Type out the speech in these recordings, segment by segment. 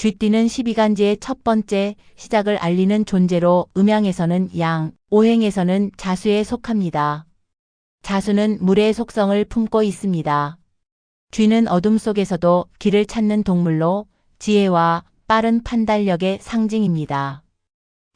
쥐띠는 12간지의 첫 번째 시작을 알리는 존재로 음양에서는 양, 오행에서는 자수에 속합니다. 자수는 물의 속성을 품고 있습니다. 쥐는 어둠 속에서도 길을 찾는 동물로 지혜와 빠른 판단력의 상징입니다.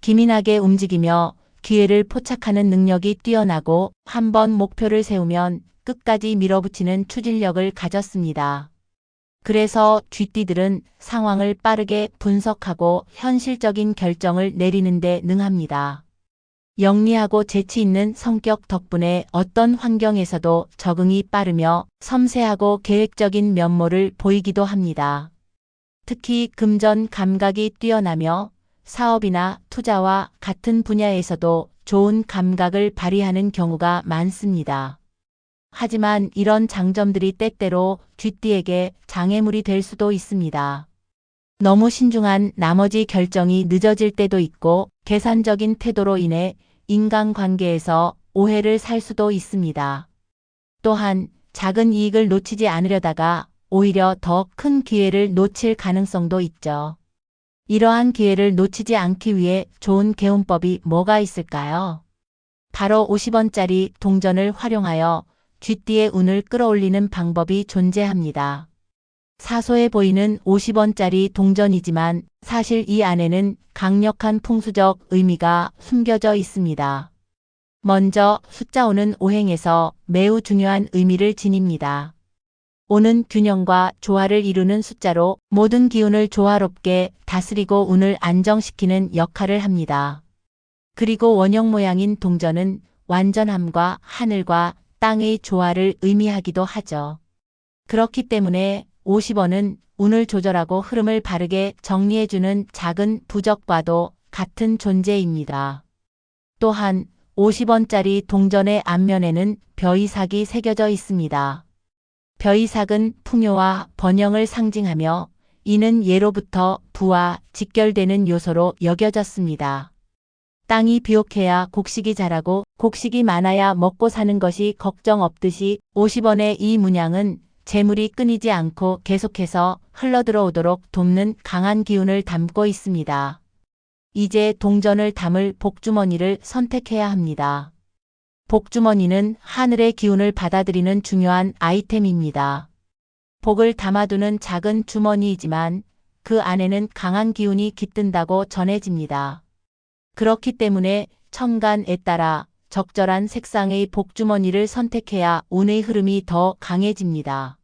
기민하게 움직이며 기회를 포착하는 능력이 뛰어나고 한번 목표를 세우면 끝까지 밀어붙이는 추진력을 가졌습니다. 그래서 쥐띠들은 상황을 빠르게 분석하고 현실적인 결정을 내리는 데 능합니다. 영리하고 재치 있는 성격 덕분에 어떤 환경에서도 적응이 빠르며 섬세하고 계획적인 면모를 보이기도 합니다. 특히 금전 감각이 뛰어나며 사업이나 투자와 같은 분야에서도 좋은 감각을 발휘하는 경우가 많습니다. 하지만 이런 장점들이 때때로 쥐띠에게 장애물이 될 수도 있습니다. 너무 신중한 나머지 결정이 늦어질 때도 있고 계산적인 태도로 인해 인간관계에서 오해를 살 수도 있습니다. 또한 작은 이익을 놓치지 않으려다가 오히려 더 큰 기회를 놓칠 가능성도 있죠. 이러한 기회를 놓치지 않기 위해 좋은 개운법이 뭐가 있을까요? 바로 50원짜리 동전을 활용하여 쥐띠의 운을 끌어올리는 방법이 존재합니다. 사소해 보이는 50원짜리 동전이지만 사실 이 안에는 강력한 풍수적 의미가 숨겨져 있습니다. 먼저 숫자 5는 오행에서 매우 중요한 의미를 지닙니다. 5는 균형과 조화를 이루는 숫자로 모든 기운을 조화롭게 다스리고 운을 안정시키는 역할을 합니다. 그리고 원형 모양인 동전은 완전함과 하늘과 땅의 조화를 의미하기도 하죠. 그렇기 때문에 50원은 운을 조절하고 흐름을 바르게 정리해주는 작은 부적과도 같은 존재입니다. 또한 50원짜리 동전의 앞면에는 벼이삭이 새겨져 있습니다. 벼이삭은 풍요와 번영을 상징하며 이는 예로부터 부와 직결되는 요소로 여겨졌습니다. 땅이 비옥해야 곡식이 자라고 곡식이 많아야 먹고 사는 것이 걱정 없듯이 50원의 이 문양은 재물이 끊이지 않고 계속해서 흘러들어오도록 돕는 강한 기운을 담고 있습니다. 이제 동전을 담을 복주머니를 선택해야 합니다. 복주머니는 하늘의 기운을 받아들이는 중요한 아이템입니다. 복을 담아두는 작은 주머니이지만 그 안에는 강한 기운이 깃든다고 전해집니다. 그렇기 때문에 천간에 따라 적절한 색상의 복주머니를 선택해야 운의 흐름이 더 강해집니다.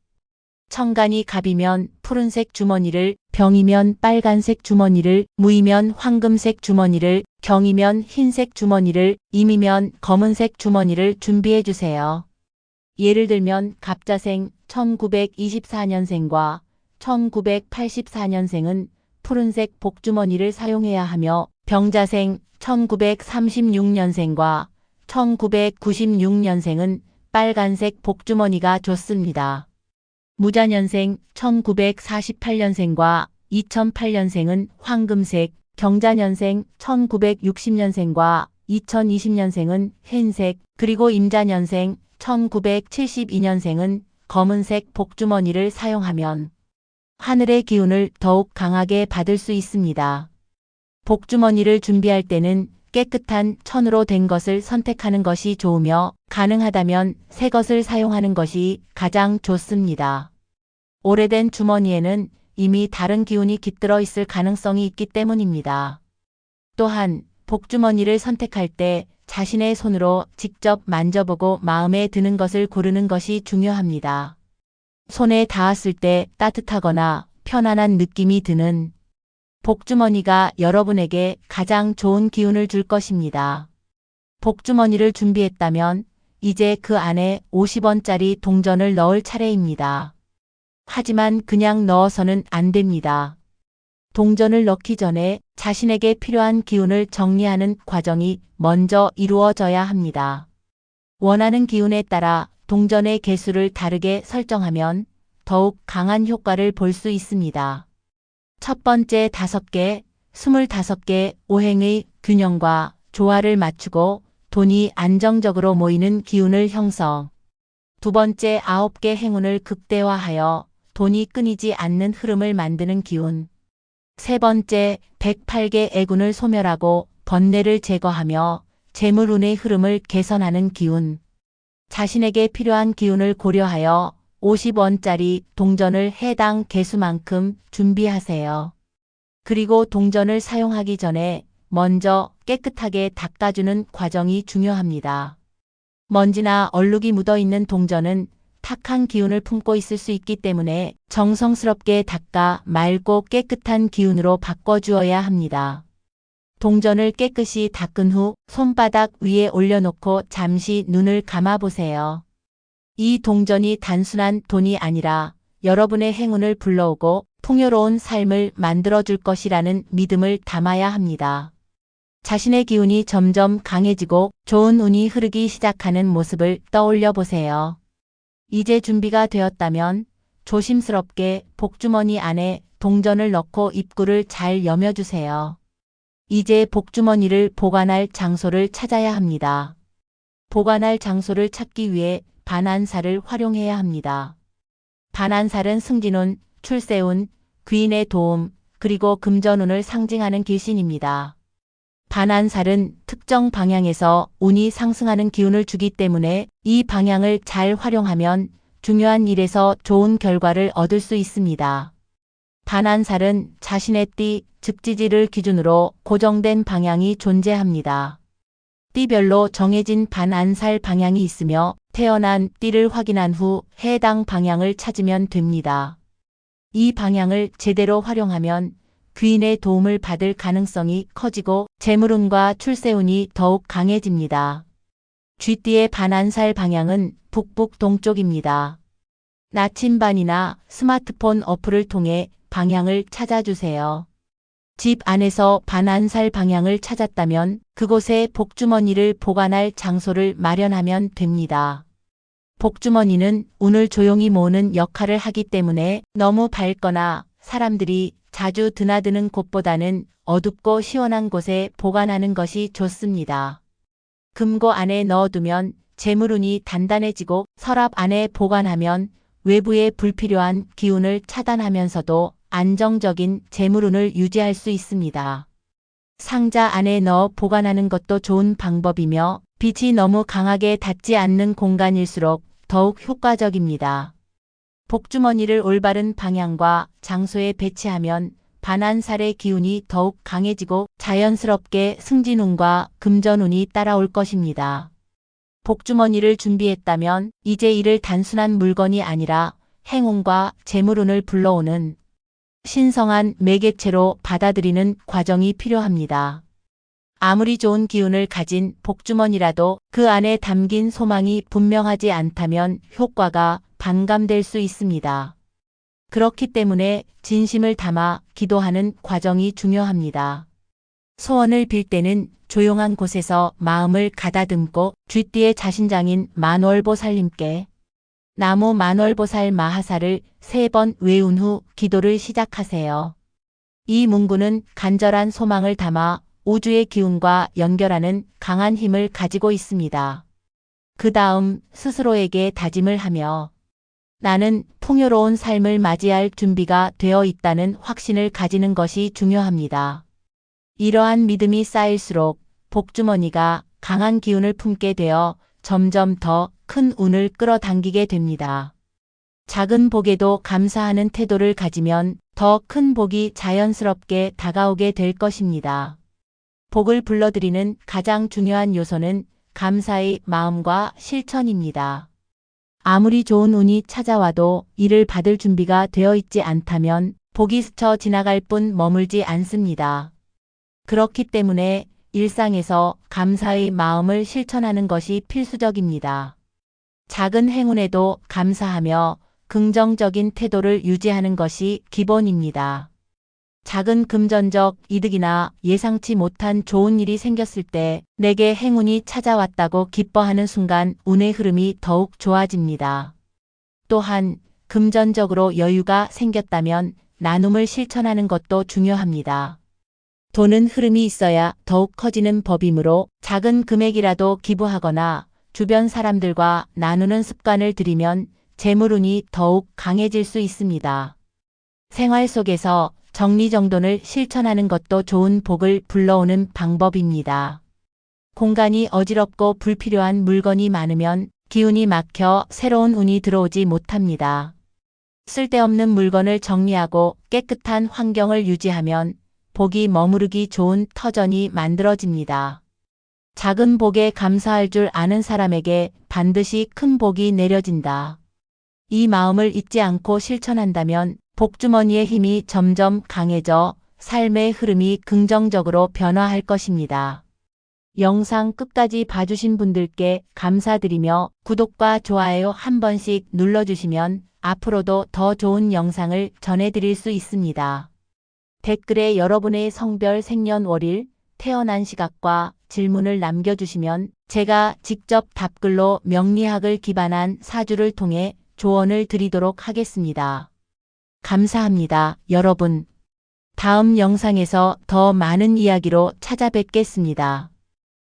천간이 갑이면 푸른색 주머니를, 병이면 빨간색 주머니를, 무이면 황금색 주머니를, 경이면 흰색 주머니를, 임이면 검은색 주머니를 준비해 주세요. 예를 들면 갑자생 1924년생과 1984년생은 푸른색 복주머니를 사용해야 하며 병자생 1936년생과 1996년생은 빨간색 복주머니가 좋습니다. 무자년생 1948년생과 2008년생은 황금색, 경자년생 1960년생과 2020년생은 흰색, 그리고 임자년생 1972년생은 검은색 복주머니를 사용하면 하늘의 기운을 더욱 강하게 받을 수 있습니다. 복주머니를 준비할 때는 깨끗한 천으로 된 것을 선택하는 것이 좋으며 가능하다면 새 것을 사용하는 것이 가장 좋습니다. 오래된 주머니에는 이미 다른 기운이 깃들어 있을 가능성이 있기 때문입니다. 또한 복주머니를 선택할 때 자신의 손으로 직접 만져보고 마음에 드는 것을 고르는 것이 중요합니다. 손에 닿았을 때 따뜻하거나 편안한 느낌이 드는 복주머니가 여러분에게 가장 좋은 기운을 줄 것입니다. 복주머니를 준비했다면 이제 그 안에 50원짜리 동전을 넣을 차례입니다. 하지만 그냥 넣어서는 안 됩니다. 동전을 넣기 전에 자신에게 필요한 기운을 정리하는 과정이 먼저 이루어져야 합니다. 원하는 기운에 따라 동전의 개수를 다르게 설정하면 더욱 강한 효과를 볼 수 있습니다. 첫 번째 5개, 25개 오행의 균형과 조화를 맞추고 돈이 안정적으로 모이는 기운을 형성. 두 번째 9개 행운을 극대화하여 돈이 끊이지 않는 흐름을 만드는 기운. 세 번째, 108개 애군을 소멸하고 번뇌를 제거하며 재물운의 흐름을 개선하는 기운. 자신에게 필요한 기운을 고려하여 50원짜리 동전을 해당 개수만큼 준비하세요. 그리고 동전을 사용하기 전에 먼저 깨끗하게 닦아주는 과정이 중요합니다. 먼지나 얼룩이 묻어있는 동전은 탁한 기운을 품고 있을 수 있기 때문에 정성스럽게 닦아 맑고 깨끗한 기운으로 바꿔주어야 합니다. 동전을 깨끗이 닦은 후 손바닥 위에 올려놓고 잠시 눈을 감아보세요. 이 동전이 단순한 돈이 아니라 여러분의 행운을 불러오고 풍요로운 삶을 만들어줄 것이라는 믿음을 담아야 합니다. 자신의 기운이 점점 강해지고 좋은 운이 흐르기 시작하는 모습을 떠올려 보세요. 이제 준비가 되었다면 조심스럽게 복주머니 안에 동전을 넣고 입구를 잘 여며주세요. 이제 복주머니를 보관할 장소를 찾아야 합니다. 보관할 장소를 찾기 위해 반안살을 활용해야 합니다. 반안살은 승진운, 출세운, 귀인의 도움, 그리고 금전운을 상징하는 길신입니다. 반안살은 특정 방향에서 운이 상승하는 기운을 주기 때문에 이 방향을 잘 활용하면 중요한 일에서 좋은 결과를 얻을 수 있습니다. 반안살은 자신의 띠, 즉 지지를 기준으로 고정된 방향이 존재합니다. 띠별로 정해진 반안살 방향이 있으며 태어난 띠를 확인한 후 해당 방향을 찾으면 됩니다. 이 방향을 제대로 활용하면 귀인의 도움을 받을 가능성이 커지고 재물운과 출세운이 더욱 강해집니다. 쥐띠의 반안살 방향은 북북 동쪽입니다. 나침반이나 스마트폰 어플을 통해 방향을 찾아주세요. 집 안에서 반안살 방향을 찾았다면 그곳에 복주머니를 보관할 장소를 마련하면 됩니다. 복주머니는 운을 조용히 모으는 역할을 하기 때문에 너무 밝거나 사람들이 자주 드나드는 곳보다는 어둡고 시원한 곳에 보관하는 것이 좋습니다. 금고 안에 넣어두면 재물운이 단단해지고 서랍 안에 보관하면 외부의 불필요한 기운을 차단하면서도 안정적인 재물운을 유지할 수 있습니다. 상자 안에 넣어 보관하는 것도 좋은 방법이며 빛이 너무 강하게 닿지 않는 공간일수록 더욱 효과적입니다. 복주머니를 올바른 방향과 장소에 배치하면 반안살의 기운이 더욱 강해지고 자연스럽게 승진운과 금전운이 따라올 것입니다. 복주머니를 준비했다면 이제 이를 단순한 물건이 아니라 행운과 재물운을 불러오는 신성한 매개체로 받아들이는 과정이 필요합니다. 아무리 좋은 기운을 가진 복주머니라도 그 안에 담긴 소망이 분명하지 않다면 효과가 반감될 수 있습니다. 그렇기 때문에 진심을 담아 기도하는 과정이 중요합니다. 소원을 빌 때는 조용한 곳에서 마음을 가다듬고 쥐띠의 자신장인 만월보살님께 나무 만월보살 마하사를 3번 외운 후 기도를 시작하세요. 이 문구는 간절한 소망을 담아 우주의 기운과 연결하는 강한 힘을 가지고 있습니다. 그 다음 스스로에게 다짐을 하며 나는 풍요로운 삶을 맞이할 준비가 되어 있다는 확신을 가지는 것이 중요합니다. 이러한 믿음이 쌓일수록 복주머니가 강한 기운을 품게 되어 점점 더 큰 운을 끌어당기게 됩니다. 작은 복에도 감사하는 태도를 가지면 더 큰 복이 자연스럽게 다가오게 될 것입니다. 복을 불러들이는 가장 중요한 요소는 감사의 마음과 실천입니다. 아무리 좋은 운이 찾아와도 이를 받을 준비가 되어 있지 않다면 복이 스쳐 지나갈 뿐 머물지 않습니다. 그렇기 때문에 일상에서 감사의 마음을 실천하는 것이 필수적입니다. 작은 행운에도 감사하며 긍정적인 태도를 유지하는 것이 기본입니다. 작은 금전적 이득이나 예상치 못한 좋은 일이 생겼을 때 내게 행운이 찾아왔다고 기뻐하는 순간 운의 흐름이 더욱 좋아집니다. 또한 금전적으로 여유가 생겼다면 나눔을 실천하는 것도 중요합니다. 돈은 흐름이 있어야 더욱 커지는 법이므로 작은 금액이라도 기부하거나 주변 사람들과 나누는 습관을 들이면 재물운이 더욱 강해질 수 있습니다. 생활 속에서 정리정돈을 실천하는 것도 좋은 복을 불러오는 방법입니다. 공간이 어지럽고 불필요한 물건이 많으면 기운이 막혀 새로운 운이 들어오지 못합니다. 쓸데없는 물건을 정리하고 깨끗한 환경을 유지하면 복이 머무르기 좋은 터전이 만들어집니다. 작은 복에 감사할 줄 아는 사람에게 반드시 큰 복이 내려진다. 이 마음을 잊지 않고 실천한다면 복주머니의 힘이 점점 강해져 삶의 흐름이 긍정적으로 변화할 것입니다. 영상 끝까지 봐주신 분들께 감사드리며 구독과 좋아요 한 번씩 눌러주시면 앞으로도 더 좋은 영상을 전해드릴 수 있습니다. 댓글에 여러분의 성별, 생년월일, 태어난 시각과 질문을 남겨주시면 제가 직접 답글로 명리학을 기반한 사주를 통해 조언을 드리도록 하겠습니다. 감사합니다, 여러분. 다음 영상에서 더 많은 이야기로 찾아뵙겠습니다.